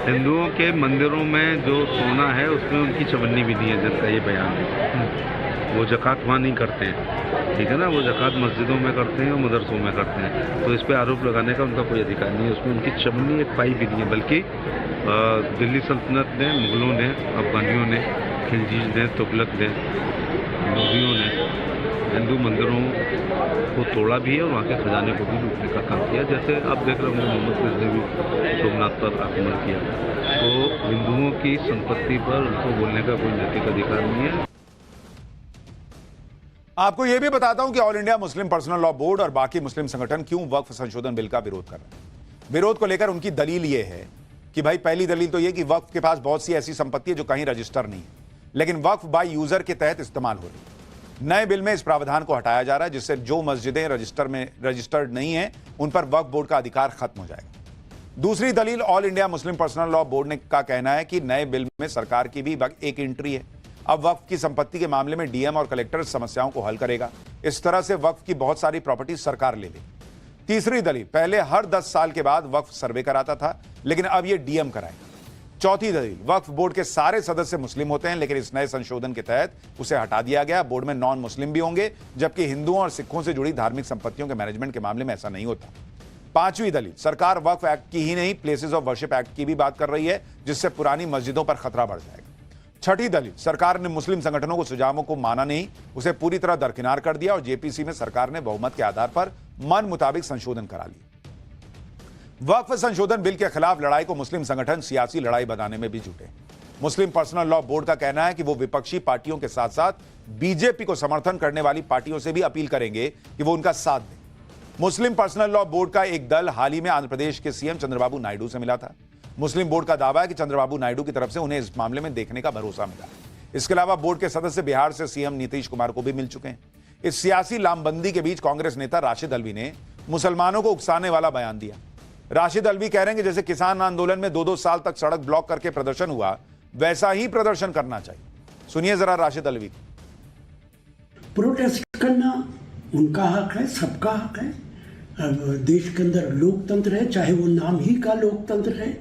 हिंदुओं के मंदिरों में जो सोना है उसमें उनकी चवन्नी भी दी है, जिनका ये बयान है। वो ज़कात वहाँ नहीं करते हैं, ठीक है ना, वो ज़कात मस्जिदों में करते हैं और मदरसों में करते हैं। तो इस पे आरोप लगाने का उनका कोई अधिकार नहीं है। उसमें उनकी चवन्नी एक पाई भी नहीं है, बल्कि दिल्ली सल्तनत ने, मुगलों ने, अफगानियों ने, खिलजीज ने, तुगलक ने, लोधियों ने हिंदू मंदिरों को तोड़ा भी है और वहाँ के खजाने को भी लूटने का काम किया। जैसे आप देख रहे होंगे मोहम्मद गजनी ने भी सोमनाथ पर आक्रमण किया। तो हिंदुओं की संपत्ति पर उनको बोलने का कोई नैतिक अधिकार नहीं है। आपको यह भी बताता हूं कि all India Muslim personal law board और बाकी मुस्लिम संगठन क्यों वक्फ संशोधन बिल का विरोध कर रहे हैं। विरोध को लेकर उनकी दलील यह है कि भाई पहली दलील तो यह कि वक्फ के पास बहुत सी ऐसी संपत्ति है जो कहीं रजिस्टर नहीं है, लेकिन वक्फ बाय यूजर के तहत इस्तेमाल हो रही है। नए बिल में इस प्रावधान को हटाया जा रहा है, जिससे जो मस्जिदें रजिस्टर्ड नहीं है उन पर वक्फ बोर्ड का अधिकार खत्म हो जाएगा। दूसरी दलील all India Muslim personal law board का कहना है कि नए बिल में सरकार की भी एक एंट्री है। अब वक्फ की संपत्ति के मामले में डीएम और कलेक्टर समस्याओं को हल करेगा। इस तरह से वक्फ की बहुत सारी प्रॉपर्टी सरकार ले लेगी। तीसरी दलील, पहले हर 10 साल के बाद वक्फ सर्वे कराता था, लेकिन अब यह डीएम कराएगा। चौथी दलील, वक्फ बोर्ड के सारे सदस्य मुस्लिम होते हैं, लेकिन इस नए संशोधन के तहत उसे हटा दिया गया। बोर्ड में नॉन मुस्लिम भी होंगे, जबकि हिंदुओं और सिखों से जुड़ी धार्मिक संपत्तियों के मैनेजमेंट के मामले में ऐसा नहीं होता। पांचवी दलील, सरकार वक्फ एक्ट की ही नहीं प्लेसेस ऑफ वर्शिप एक्ट की भी बात कर रही है, जिससे पुरानी मस्जिदों पर खतरा बढ़ जाएगा। छठी दलील, सरकार ने मुस्लिम संगठनों को सुझावों को माना नहीं, उसे पूरी तरह दरकिनार कर दिया और जेपीसी में सरकार ने बहुमत के आधार पर मन मुताबिक संशोधन करा लिए। वक्फ संशोधन बिल के खिलाफ लड़ाई को मुस्लिम संगठन सियासी लड़ाई बनाने में भी जुटे। मुस्लिम पर्सनल लॉ बोर्ड का कहना है कि वो विपक्षी पार्टियों के साथ साथ बीजेपी को समर्थन करने वाली पार्टियों से भी अपील करेंगे कि वो उनका साथ दें। मुस्लिम पर्सनल लॉ बोर्ड का एक दल हाल ही में आंध्र प्रदेश के सीएम चंद्रबाबू नायडू से मिला था। मुस्लिम बोर्ड का दावा है कि चंद्रबाबू नायडू की तरफ से उन्हें इस मामले में देखने का भरोसा मिला। इसके अलावा बोर्ड के सदस्य बिहार से सीएम नीतीश कुमार को भी मिल चुके हैं। इस सियासी लामबंदी के बीच कांग्रेस नेता राशिद अलवी ने मुसलमानों को उकसाने वाला बयान दिया। राशिद अलवी कह रहे हैं कि जैसे किसान आंदोलन में 2-2 साल तक सड़क ब्लॉक करके प्रदर्शन हुआ, वैसा ही प्रदर्शन करना चाहिए। सुनिए जरा राशिद अलवी। प्रोटेस्ट करना उनका हक है, सबका हक है। अब देश के अंदर लोकतंत्र है, चाहे वो नाम ही का लोकतंत्र है,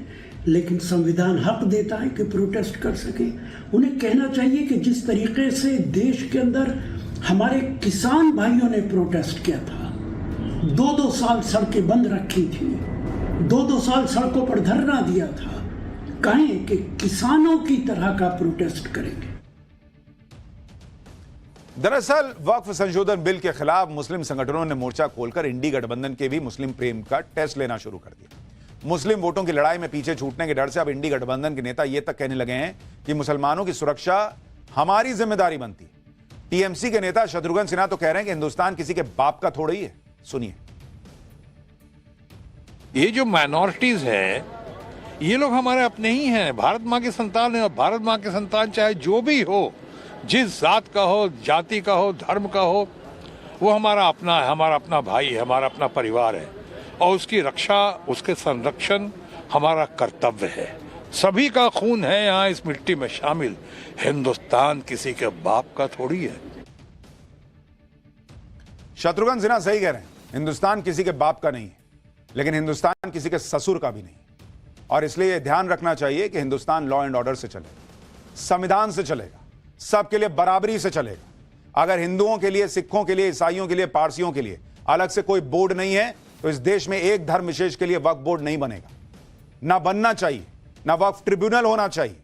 लेकिन संविधान हक देता है कि प्रोटेस्ट कर सके। उन्हें कहना चाहिए कि जिस तरीके से देश के अंदर हमारे किसान भाइयों ने प्रोटेस्ट किया था, 2-2 साल सड़कें बंद रखी थी, 2-2 साल सड़कों पर धरना दिया था, कहें कि किसानों की तरह का प्रोटेस्ट करेंगे। दरअसल वक्फ संशोधन बिल के खिलाफ मुस्लिम संगठनों ने मोर्चा खोलकर इंडी गठबंधन के भी मुस्लिम प्रेम का टेस्ट लेना शुरू कर दिया। मुस्लिम वोटों की लड़ाई में पीछे छूटने के डर से अब इंडी गठबंधन के नेता यह तक कहने लगे हैं कि मुसलमानों की सुरक्षा हमारी जिम्मेदारी बनती है। टीएमसी के नेता शत्रुघ्न सिन्हा तो कह रहे हैं कि हिंदुस्तान किसी के बाप का थोड़ा ही है। सुनिए। ये जो माइनॉरिटीज है, ये लोग हमारे अपने ही हैं, भारत माँ की संतान है। और भारत माँ की संतान चाहे जो भी हो, जिस जात का हो, जाति का हो, धर्म का हो, वो हमारा अपना है, हमारा अपना भाई है, हमारा अपना परिवार है। और उसकी रक्षा, उसके संरक्षण हमारा कर्तव्य है। सभी का खून है यहाँ इस मिट्टी में शामिल। हिंदुस्तान किसी के बाप का थोड़ी है। शत्रुघ्न सिन्हा सही कह रहे हैं, हिंदुस्तान किसी के बाप का नहीं है, लेकिन हिंदुस्तान किसी के ससुर का भी नहीं। और इसलिए यह ध्यान रखना चाहिए कि हिंदुस्तान लॉ एंड ऑर्डर से चलेगा, संविधान से चलेगा, सबके लिए बराबरी से चलेगा। अगर हिंदुओं के लिए, सिखों के लिए, ईसाइयों के लिए, पारसियों के लिए अलग से कोई बोर्ड नहीं है, तो इस देश में एक धर्म विशेष के लिए वक्फ बोर्ड नहीं बनेगा, ना बनना चाहिए, ना वक्फ ट्रिब्यूनल होना चाहिए।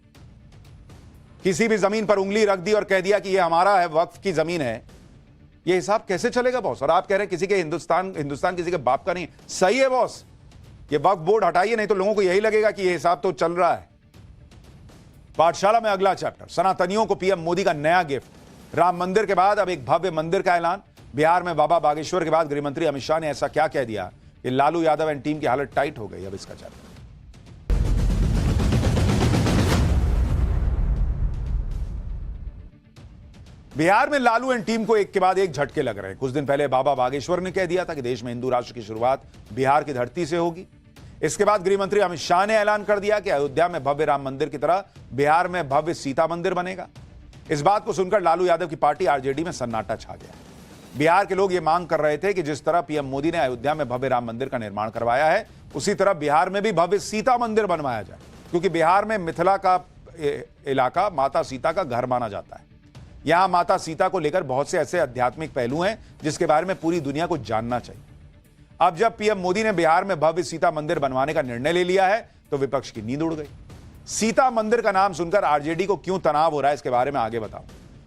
किसी भी जमीन पर उंगली रख दी और कह दिया कि यह हमारा है, वक्फ की जमीन है, यह हिसाब कैसे चलेगा बॉस? और आप कह रहे हैं किसी के हिंदुस्तान किसी के बाप का नहीं। सही है बॉस, ये वक्फ बोर्ड हटाइए, नहीं तो लोगों को यही लगेगा कि यह हिसाब तो चल रहा है। पाठशाला में अगला चैप्टर, सनातनियों को पीएम मोदी का नया गिफ्ट। राम मंदिर के बाद अब एक भव्य मंदिर का ऐलान। बिहार में बाबा बागेश्वर के बाद गृहमंत्री अमित शाह ने ऐसा क्या कह दिया कि लालू यादव एंड टीम की हालत टाइट हो गई। अब इसका चैप्टर। बिहार में लालू एंड टीम को एक के बाद एक झटके लग रहे हैं। कुछ दिन पहले बाबा बागेश्वर ने कह दिया था कि देश में हिंदू राष्ट्र की शुरुआत बिहार की धरती से होगी। इसके बाद गृहमंत्री अमित शाह ने ऐलान कर दिया कि अयोध्या में भव्य राम मंदिर की तरह बिहार में भव्य सीता मंदिर बनेगा। इस बात को सुनकर लालू यादव की पार्टी आरजेडी में सन्नाटा छा गया। बिहार के लोग यह मांग कर रहे थे कि जिस तरह पीएम मोदी ने अयोध्या में भव्य राम मंदिर का निर्माण करवाया है, उसी तरह बिहार में भी भव्य सीता मंदिर बनवाया जाए, क्योंकि बिहार में मिथिला का इलाका माता सीता का घर माना जाता है। यहां माता सीता को लेकर बहुत से ऐसे आध्यात्मिक पहलू हैं जिसके बारे में पूरी दुनिया को जानना चाहिए। अब जब पीएम मोदी ने बिहार में भव्य सीता मंदिर बनवाने का निर्णय ले लिया है, तो विपक्ष की नींद उड़ गई। सीता मंदिर का नाम सुनकर आरजेडी को क्यों तनाव हो रहा है, इसके बारे में आगे बताऊं,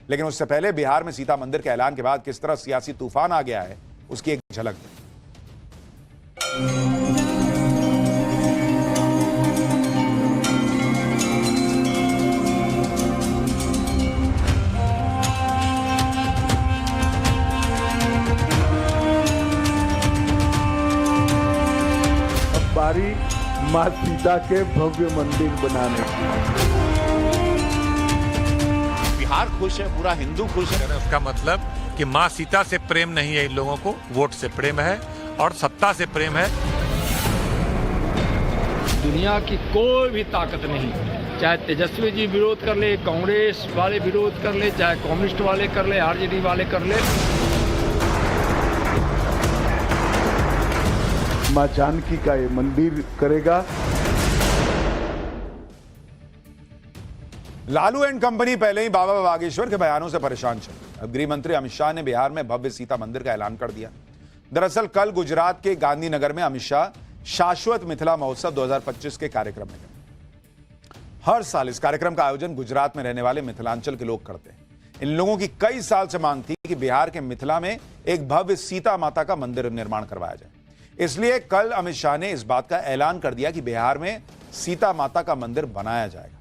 लेकिन उससे पहले बिहार में सीता मंदिर के ऐलान के बाद किस तरह सियासी तूफान आ गया है, उसकी एक झलक दें। बारी मां सीता के भव्य मंदिर बनाने की। बिहार खुश है, पूरा हिंदू खुश है। उसका मतलब कि मां सीता से प्रेम नहीं है इन लोगों को, वोट से प्रेम है और सत्ता से प्रेम है। दुनिया की कोई भी ताकत नहीं, चाहे तेजस्वी जी विरोध कर ले, कांग्रेस वाले विरोध कर ले, चाहे कम्युनिस्ट वाले कर ले, आरजेडी वाले कर ले, मां जानकी का ये मंदिर करेगा। लालू एंड कंपनी पहले ही बाबा बागेश्वर के बयानों से परेशान चली। अब गृह मंत्री अमित शाह ने बिहार में भव्य सीता मंदिर का ऐलान कर दिया। दरअसल कल गुजरात के गांधीनगर में अमित शाह शाश्वत मिथिला महोत्सव 2025 के कार्यक्रम में गए। हर साल इस कार्यक्रम का आयोजन गुजरात में रहने वाले मिथिलांचल के लोग करते हैं। इन लोगों की कई साल से मांग थी कि बिहार के मिथिला में एक भव्य सीता माता का मंदिर निर्माण करवाया जाए। इसलिए कल अमित शाह ने इस बात का ऐलान कर दिया कि बिहार में सीता माता का मंदिर बनाया जाएगा।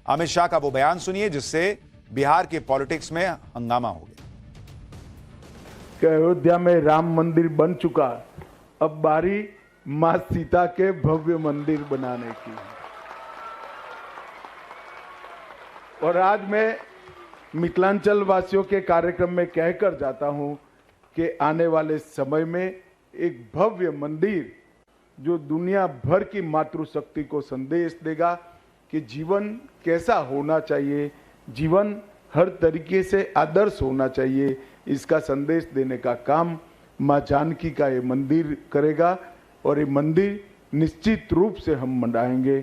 अमित शाह का वो बयान सुनिए जिससे बिहार के पॉलिटिक्स में हंगामा हो गया। कि अयोध्या में राम मंदिर बन चुका, अब बारी मां सीता के भव्य मंदिर बनाने की। और आज मैं मिथिलांचल वासियों के कार्यक्रम में कहकर जाता हूं कि आने वाले समय में एक भव्य मंदिर जो दुनिया भर की मातृशक्ति को संदेश देगा कि जीवन कैसा होना चाहिए, जीवन हर तरीके से आदर्श होना चाहिए, इसका संदेश देने का काम मां जानकी का ये मंदिर करेगा। और ये मंदिर निश्चित रूप से हम मनाएंगे।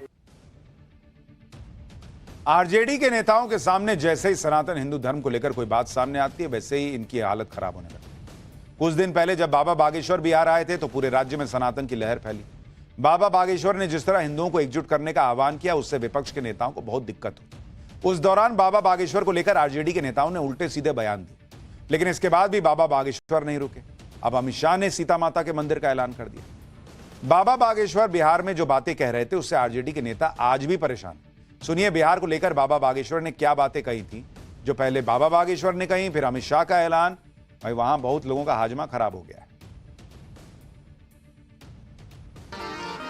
आरजेडी के नेताओं के सामने जैसे ही सनातन हिंदू धर्म को लेकर कोई बात सामने आती है, वैसे ही इनकी हालत खराब होने लगती है। कुछ दिन पहले जब बाबा बागेश्वर बिहार आए थे तो पूरे राज्य में सनातन की लहर फैली। बाबा बागेश्वर ने जिस तरह हिंदुओं को एकजुट करने का आह्वान किया, उससे विपक्ष के नेताओं को बहुत दिक्कत हुई। उस दौरान बाबा बागेश्वर को लेकर आरजेडी के नेताओं ने उल्टे सीधे बयान दिए, लेकिन इसके बाद भी बाबा बागेश्वर नहीं रुके। अब अमित शाह ने सीता माता के मंदिर का ऐलान कर दिया। बाबा बागेश्वर बिहार में जो बातें कह रहे थे उससे आरजेडी के नेता आज भी परेशान। सुनिए बिहार को लेकर बाबा बागेश्वर ने क्या बातें कही थी, जो पहले बाबा बागेश्वर ने कही, फिर अमित शाह का ऐलान। भाई वहां बहुत लोगों का हाजमा खराब हो गया है।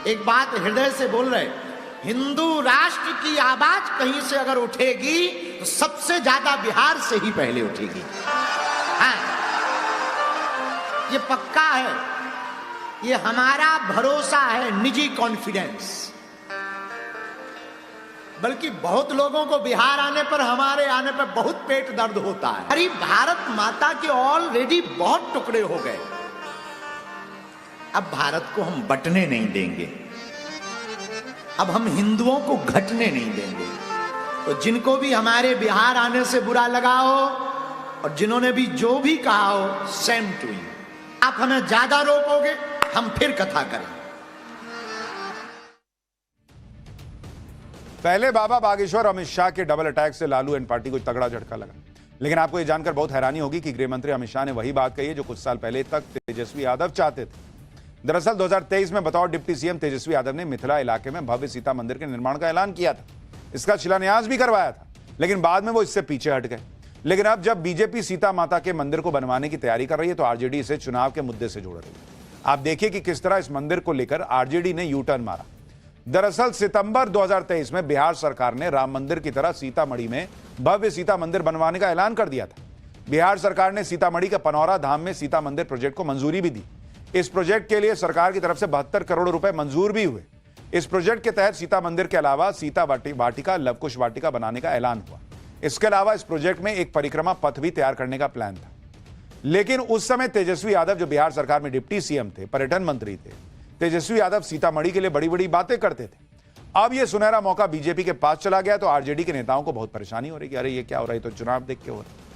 एक बात हृदय से बोल रहे, हिंदू राष्ट्र की आवाज कहीं से अगर उठेगी तो सबसे ज्यादा बिहार से ही पहले उठेगी। हाँ, ये पक्का है, ये हमारा भरोसा है, निजी कॉन्फिडेंस। बल्कि बहुत लोगों को बिहार आने पर, हमारे आने पर बहुत पेट दर्द होता है। अरे भारत माता के ऑलरेडी बहुत टुकड़े हो गए, अब भारत को हम बंटने नहीं देंगे, अब हम हिंदुओं को घटने नहीं देंगे। तो जिनको भी हमारे बिहार आने से बुरा लगा हो और जिन्होंने भी जो भी कहा हो, सेम टू यू। आप हमें ज्यादा रोकोगे, हम फिर कथा करें। पहले बाबा बागेश्वर अमित शाह के डबल अटैक से लालू एंड पार्टी को तगड़ा झटका लगा, लेकिन आपको यह जानकर बहुत हैरानी होगी कि गृह मंत्री अमित शाह ने वही बात कही है जो कुछ साल पहले तक तेजस्वी यादव चाहते थे। दरअसल 2023 में बतौर डिप्टी सीएम तेजस्वी यादव ने मिथिला इलाके में भव्य सीता मंदिर के निर्माण का ऐलान किया था, इसका शिलान्यास भी करवाया था, लेकिन बाद में वो इससे पीछे हट गए। लेकिन अब जब बीजेपी सीता माता के मंदिर को बनवाने की तैयारी कर रही है तो आरजेडी इसे चुनाव के मुद्दे से जोड़ रही है। आप देखिए कि किस तरह इस मंदिर को लेकर आरजेडी ने यू टर्न मारा। दरअसल सितंबर 2023 में बिहार सरकार ने राम मंदिर की तरह सीतामढ़ी में भव्य सीता मंदिर बनवाने का ऐलान कर दिया था। बिहार सरकार ने सीतामढ़ी के पनौरा धाम में सीता मंदिर प्रोजेक्ट को मंजूरी भी दी। इस प्रोजेक्ट के लिए सरकार की तरफ से 72 करोड़ रुपए मंजूर भी हुए। इस प्रोजेक्ट के तहत सीता मंदिर के अलावा सीता वाटिका, लवकुश वाटिका बनाने का ऐलान हुआ। इसके अलावा इस प्रोजेक्ट में एक परिक्रमा पथ भी तैयार करने का प्लान था। लेकिन उस समय तेजस्वी यादव जो बिहार सरकार में डिप्टी सीएम थे, पर्यटन मंत्री थे, तेजस्वी यादव सीतामढ़ी के लिए बड़ी बड़ी बातें करते थे। अब यह सुनहरा मौका बीजेपी के पास चला गया तो आरजेडी के नेताओं को बहुत परेशानी हो रही है। अरे ये क्या हो रहा है, तो चुनाव देख के हो रहा है।